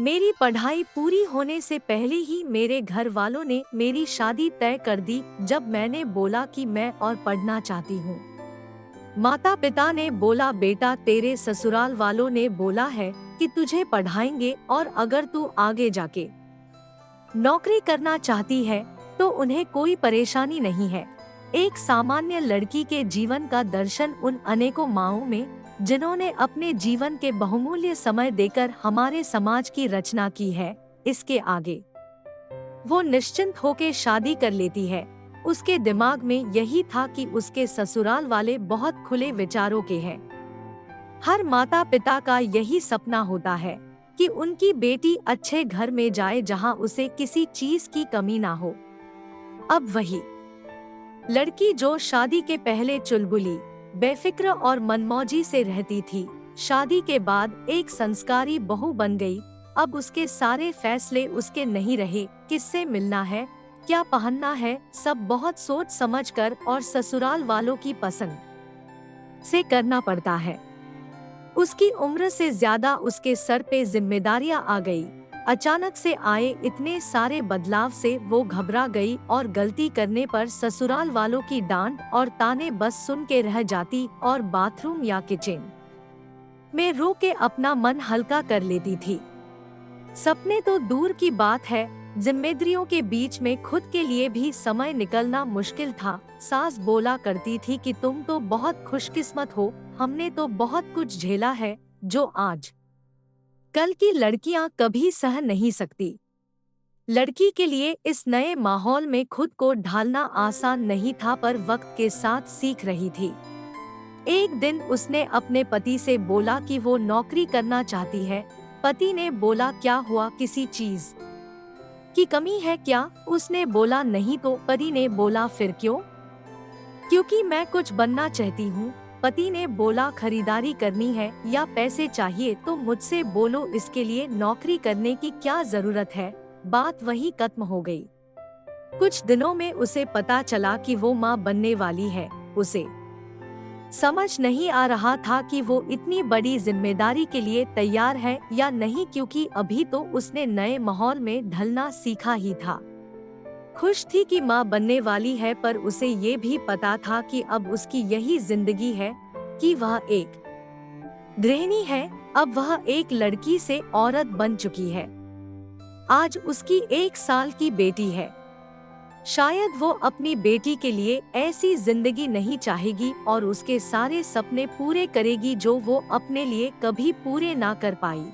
मेरी पढ़ाई पूरी होने से पहले ही मेरे घर वालों ने मेरी शादी तय कर दी जब मैंने बोला कि मैं और पढ़ना चाहती हूँ। माता पिता ने बोला, बेटा तेरे ससुराल वालों ने बोला है कि तुझे पढ़ाएंगे और अगर तू आगे जाके नौकरी करना चाहती है तो उन्हें कोई परेशानी नहीं है। एक सामान्य लड़की के जीवन का दर्शन उन अनेकों माँओं में जिन्होंने अपने जीवन के बहुमूल्य समय देकर हमारे समाज की रचना की है, इसके आगे वो निश्चिंत होकर शादी कर लेती है। उसके दिमाग में यही था कि उसके ससुराल वाले बहुत खुले विचारों के हैं। हर माता पिता का यही सपना होता है कि उनकी बेटी अच्छे घर में जाए जहां उसे किसी चीज की कमी ना हो। अब वही लड़की जो शादी के पहले चुलबुली, बेफिक्र और मनमौजी से रहती थी, शादी के बाद एक संस्कारी बहू बन गई। अब उसके सारे फैसले उसके नहीं रहे। किससे मिलना है, क्या पहनना है, सब बहुत सोच समझकर और ससुराल वालों की पसंद से करना पड़ता है। उसकी उम्र से ज्यादा उसके सर पे जिम्मेदारियां आ गई। अचानक से आए इतने सारे बदलाव से वो घबरा गई और गलती करने पर ससुराल वालों की डांट और ताने बस सुन के रह जाती और बाथरूम या किचन में रो के अपना मन हल्का कर लेती थी। सपने तो दूर की बात है, जिम्मेदारियों के बीच में खुद के लिए भी समय निकलना मुश्किल था। सास बोला करती थी कि तुम तो बहुत खुशकिस्मत हो, हमने तो बहुत कुछ झेला है जो आज कल की लड़कियां कभी सह नहीं सकती। लड़की के लिए इस नए माहौल में खुद को ढालना आसान नहीं था, पर वक्त के साथ सीख रही थी। एक दिन उसने अपने पति से बोला कि वो नौकरी करना चाहती है। पति ने बोला, क्या हुआ, किसी चीज की कमी है क्या? उसने बोला, नहीं तो। पति ने बोला, फिर क्यों? क्योंकि मैं कुछ बनना चाहती हूँ। पति ने बोला, खरीदारी करनी है या पैसे चाहिए तो मुझसे बोलो, इसके लिए नौकरी करने की क्या जरूरत है। बात वही खत्म हो गई। कुछ दिनों में उसे पता चला कि वो माँ बनने वाली है। उसे समझ नहीं आ रहा था कि वो इतनी बड़ी जिम्मेदारी के लिए तैयार है या नहीं, क्योंकि अभी तो उसने नए माहौल में ढलना सीखा ही था। खुश थी कि माँ बनने वाली है, पर उसे ये भी पता था कि अब उसकी यही जिंदगी है कि वह एक गृहिणी है। अब वह एक लड़की से औरत बन चुकी है। आज उसकी 1 साल की बेटी है। शायद वो अपनी बेटी के लिए ऐसी जिंदगी नहीं चाहेगी और उसके सारे सपने पूरे करेगी जो वो अपने लिए कभी पूरे ना कर पाई।